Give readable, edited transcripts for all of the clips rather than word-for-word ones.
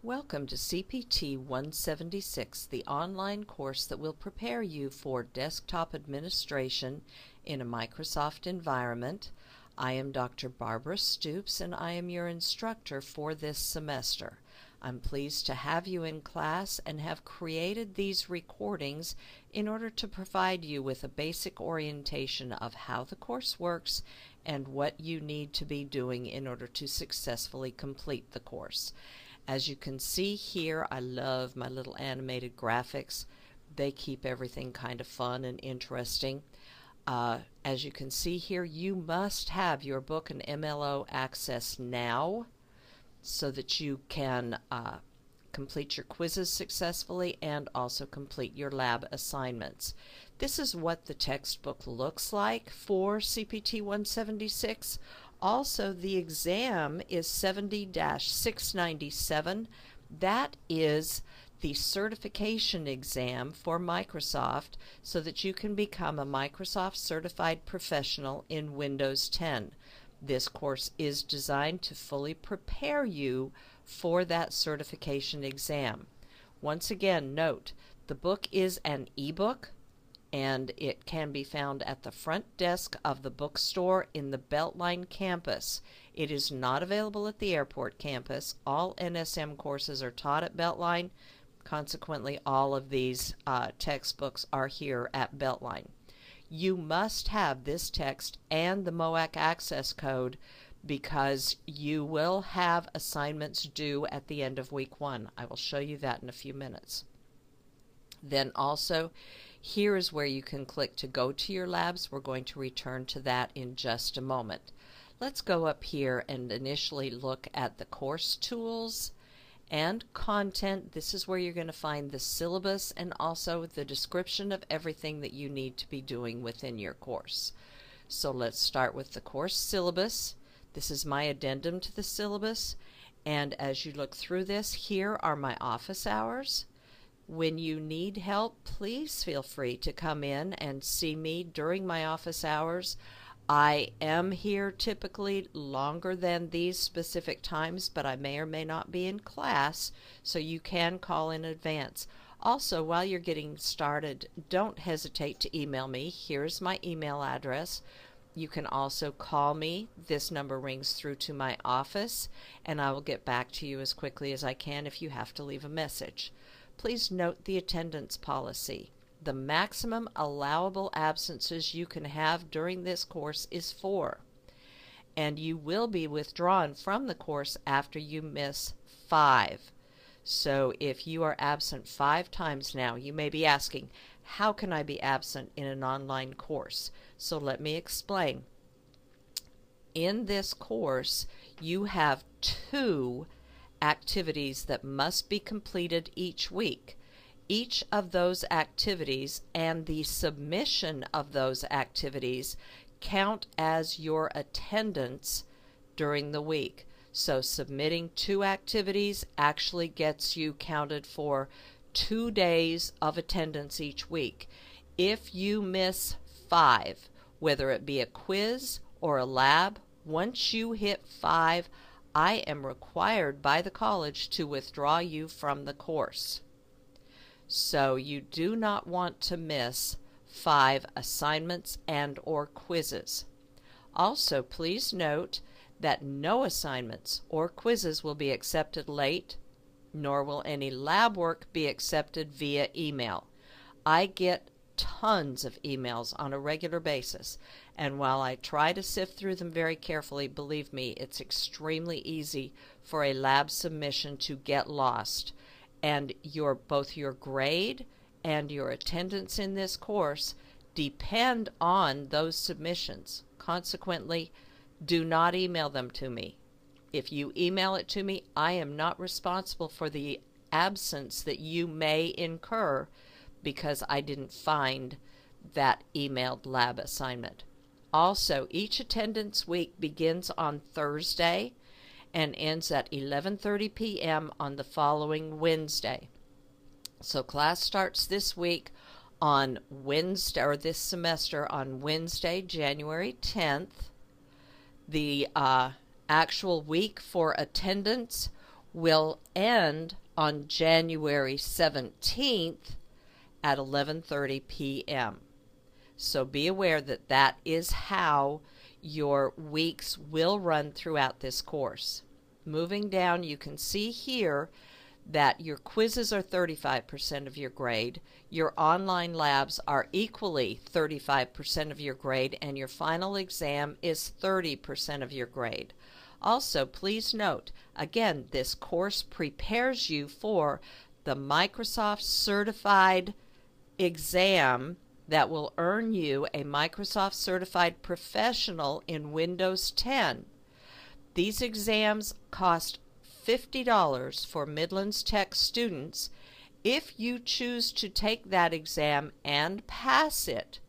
Welcome to CPT 176, the online course that will prepare you for desktop administration in a Microsoft environment. I am Dr. Barbara Stoops, and I am your instructor for this semester. I'm pleased to have you in class and have created these recordings in order to provide you with a basic orientation of how the course works and what you need to be doing in order to successfully complete the course. As you can see here, I love my little animated graphics. They keep everything kind of fun and interesting. As you can see here, you must have your book and MLO access now so that you can complete your quizzes successfully and also complete your lab assignments. This is what the textbook looks like for CPT 176. Also, the exam is 70-697. That is the certification exam for Microsoft so that you can become a Microsoft certified professional in Windows 10. This course is designed to fully prepare you for that certification exam. Once again, note, the book is an ebook, and it can be found at the front desk of the bookstore in the Beltline campus. It is not available at the airport campus. All NSM courses are taught at Beltline. Consequently, all of these textbooks are here at Beltline. You must have this text and the MOAC access code because you will have assignments due at the end of week 1. I will show you that in a few minutes. Then also, here is where you can click to go to your labs. We're going to return to that in just a moment. Let's go up here and initially look at the course tools and content. This is where you're going to find the syllabus and also the description of everything that you need to be doing within your course. So let's start with the course syllabus. This is my addendum to the syllabus, and as you look through this, here are my office hours. When you need help, please feel free to come in and see me during my office hours. I am here typically longer than these specific times, but I may or may not be in class, so you can call in advance. Also, while you're getting started, don't hesitate to email me. Here's my email address. You can also call me. This number rings through to my office, and I will get back to you as quickly as I can if you have to leave a message. Please note the attendance policy. The maximum allowable absences you can have during this course is 4, and you will be withdrawn from the course after you miss 5. So if you are absent 5 times now, you may be asking, how can I be absent in an online course? So let me explain. In this course, you have 2 activities that must be completed each week. Each of those activities and the submission of those activities count as your attendance during the week. So submitting 2 activities actually gets you counted for 2 days of attendance each week. If you miss 5, whether it be a quiz or a lab, once you hit 5, I am required by the college to withdraw you from the course. So you do not want to miss 5 assignments and or quizzes. Also, please note that no assignments or quizzes will be accepted late, nor will any lab work be accepted via email. I get tons of emails on a regular basis, and while I try to sift through them very carefully, believe me, it's extremely easy for a lab submission to get lost, and both your grade and your attendance in this course depend on those submissions. Consequently, do not email them to me. If you email it to me, I am not responsible for the absence that you may incur because I didn't find that emailed lab assignment. Also, each attendance week begins on Thursday and ends at 11:30 p.m. on the following Wednesday. So class starts this week on Wednesday, or this semester on Wednesday, January 10th. The actual week for attendance will end on January 17th at 11:30 p.m. So be aware that that is how your weeks will run throughout this course. Moving down, you can see here that your quizzes are 35% of your grade, your online labs are equally 35% of your grade, and your final exam is 30% of your grade. Also, please note, again, this course prepares you for the Microsoft Certified exam that will earn you a Microsoft Certified Professional in Windows 10. These exams cost $50 for Midlands Tech students. If you choose to take that exam and pass it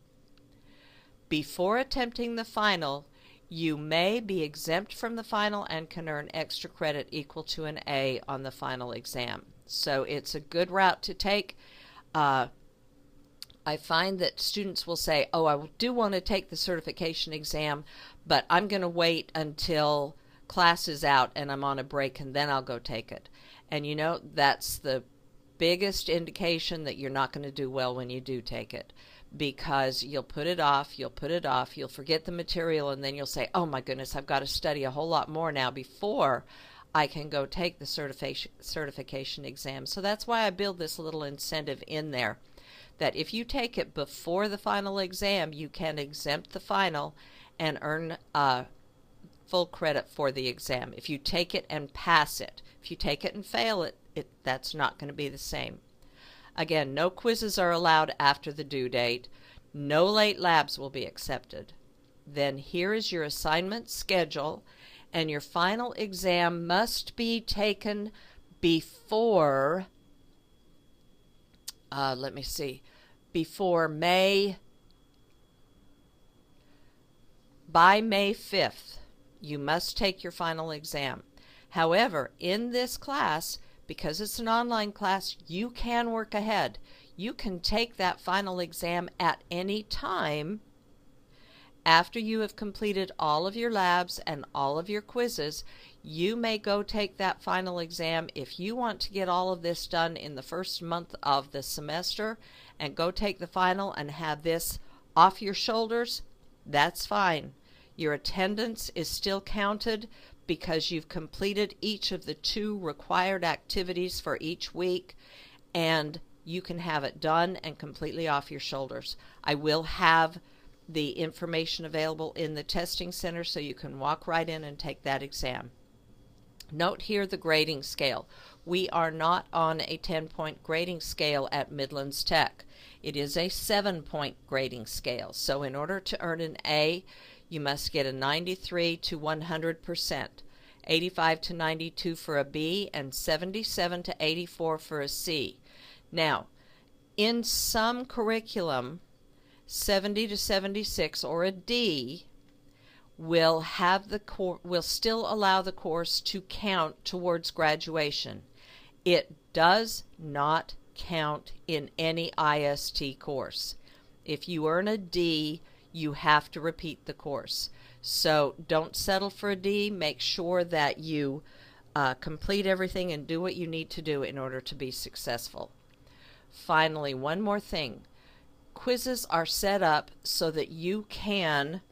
before attempting the final, you may be exempt from the final and can earn extra credit equal to an A on the final exam. So it's a good route to take. I find that students will say, oh, I do want to take the certification exam, but I'm going to wait until class is out and I'm on a break and then I'll go take it. And you know, that's the biggest indication that you're not going to do well when you do take it, because you'll put it off, you'll forget the material, and then you'll say, oh my goodness, I've got to study a whole lot more now before I can go take the certification exam. So that's why I build this little incentive in there, that if you take it before the final exam, you can exempt the final and earn full credit for the exam. If you take it and pass it, if you take it and fail it, that's not going to be the same. Again, no quizzes are allowed after the due date. No late labs will be accepted. Then here is your assignment schedule, and your final exam must be taken before, by May 5th. You must take your final exam. However, in this class, because it's an online class, you can work ahead. You can take that final exam at any time after you have completed all of your labs and all of your quizzes. You may go take that final exam. If you want to get all of this done in the first month of the semester and go take the final and have this off your shoulders, that's fine. Your attendance is still counted because you've completed each of the 2 required activities for each week, and you can have it done and completely off your shoulders. I will have the information available in the testing center so you can walk right in and take that exam. Note here the grading scale. We are not on a 10-point grading scale at Midlands Tech. It is a 7-point grading scale. So in order to earn an A, you must get a 93 to 100%, 85 to 92 for a B, and 77 to 84 for a C. Now, in some curriculum, 70 to 76 or a D will still allow the course to count towards graduation. It does not count in any IST course. If you earn a D, you have to repeat the course. So don't settle for a D. Make sure that you complete everything and do what you need to do in order to be successful. Finally, one more thing. Quizzes are set up so that you can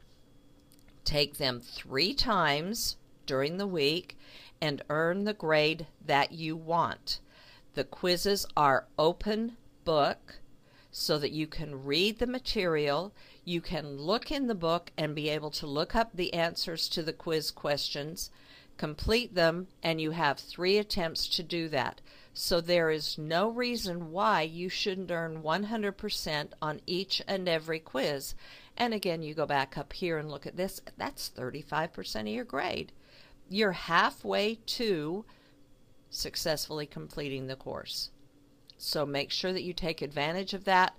take them 3 times during the week and earn the grade that you want. The quizzes are open book so that you can read the material. You can look in the book and be able to look up the answers to the quiz questions, complete them, and you have 3 attempts to do that. So there is no reason why you shouldn't earn 100% on each and every quiz. And again, you go back up here and look at this. That's 35% of your grade. You're halfway to successfully completing the course. So make sure that you take advantage of that.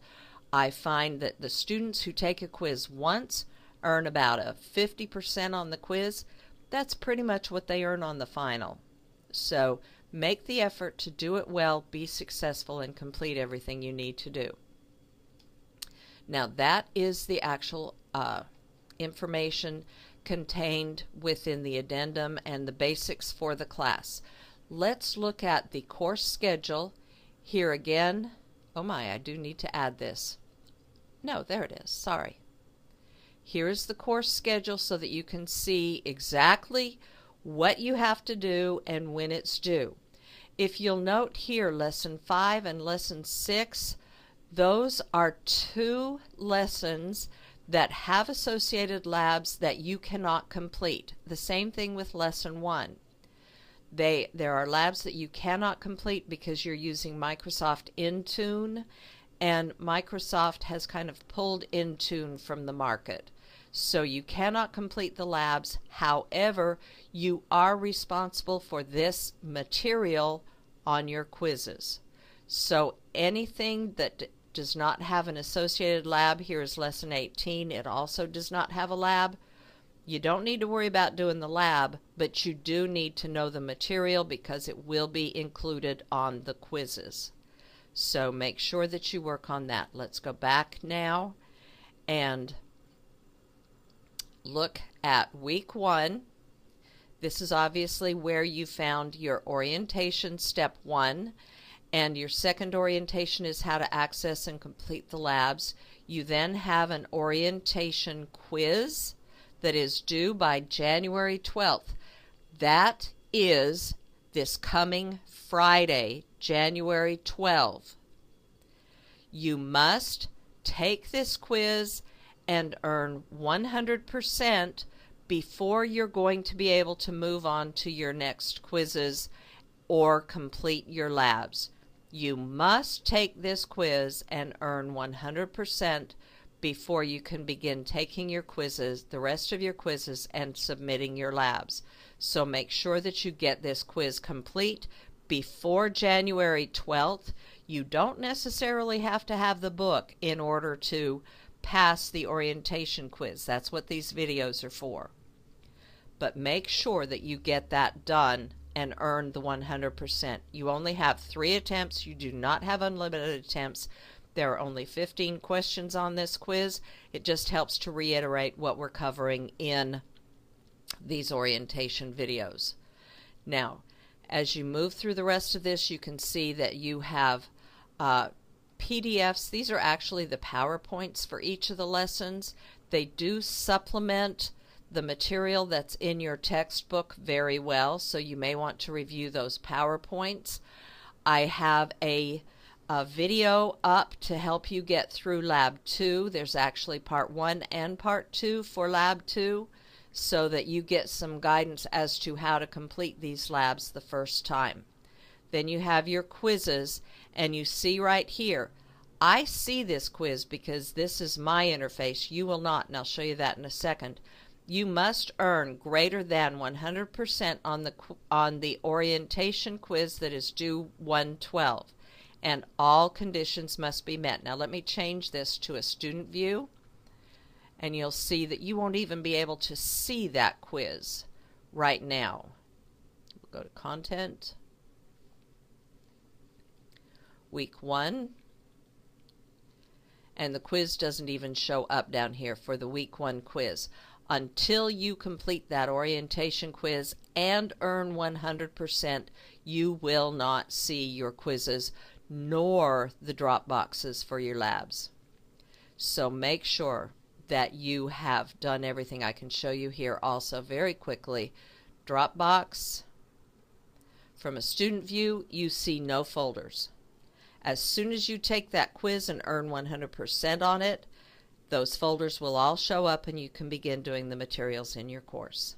I find that the students who take a quiz once earn about a 50% on the quiz. That's pretty much what they earn on the final. So make the effort to do it well, be successful, and complete everything you need to do. Now that is the actual information contained within the addendum and the basics for the class. let's look at the course schedule. Here again, oh my, I do need to add this. No, there it is, sorry. Here is the course schedule so that you can see exactly what you have to do and when it's due. If you'll note here, Lesson 5 and Lesson 6, those are 2 lessons that have associated labs that you cannot complete. The same thing with Lesson 1. There are labs that you cannot complete because you're using Microsoft Intune, and Microsoft has kind of pulled Intune from the market. So you cannot complete the labs. However, you are responsible for this material on your quizzes. So anything that does not have an associated lab, here is Lesson 18, it also does not have a lab. You don't need to worry about doing the lab, but you do need to know the material because it will be included on the quizzes. So make sure that you work on that. Let's go back now and look at week 1. This is obviously where you found your orientation, step 1, and your second orientation is how to access and complete the labs. You then have an orientation quiz that is due by January 12th. That is this coming Friday, January 12th. You must take this quiz and earn 100% before you're going to be able to move on to your next quizzes or complete your labs. You must take this quiz and earn 100% before you can begin taking your quizzes, the rest of your quizzes, and submitting your labs. So make sure that you get this quiz complete before January 12th. You don't necessarily have to have the book in order to pass the orientation quiz. That's what these videos are for. But make sure that you get that done and earn the 100%. You only have 3 attempts. You do not have unlimited attempts. There are only 15 questions on this quiz. It just helps to reiterate what we're covering in these orientation videos. Now, as you move through the rest of this, you can see that you have PDFs. These are actually the PowerPoints for each of the lessons. They do supplement the material that's in your textbook very well, so you may want to review those PowerPoints. I have a video up to help you get through Lab 2. There's actually Part 1 and Part 2 for Lab 2, so that you get some guidance as to how to complete these labs the first time. Then you have your quizzes, and you see right here, I see this quiz because this is my interface. You will not, and I'll show you that in a second. You must earn greater than 100% on the orientation quiz that is due 1/12, and all conditions must be met. Now let me change this to a student view, and you'll see that you won't even be able to see that quiz right now. We'll go to Content, Week 1, and the quiz doesn't even show up down here for the Week 1 quiz. Until you complete that orientation quiz and earn 100%, you will not see your quizzes nor the drop boxes for your labs. So make sure that you have done everything. I can show you here also very quickly. Dropbox, from a student view, you see no folders. As soon as you take that quiz and earn 100% on it, those folders will all show up and you can begin doing the materials in your course.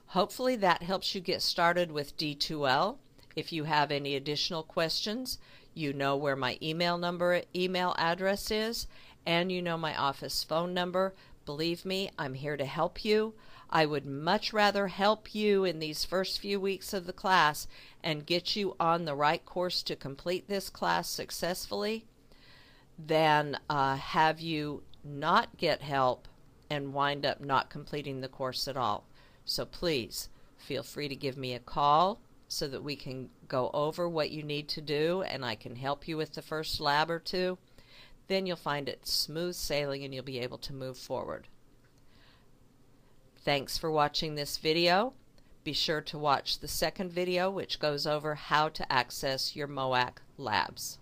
Hopefully that helps you get started with D2L. If you have any additional questions, you know where my email address is, and you know my office phone number. Believe me, I'm here to help you. I would much rather help you in these first few weeks of the class and get you on the right course to complete this class successfully than have you not get help and wind up not completing the course at all. So please feel free to give me a call so that we can go over what you need to do and I can help you with the first lab or two. Then you'll find it smooth sailing and you'll be able to move forward. Thanks for watching this video. be sure to watch the second video, which goes over how to access your MOAC labs.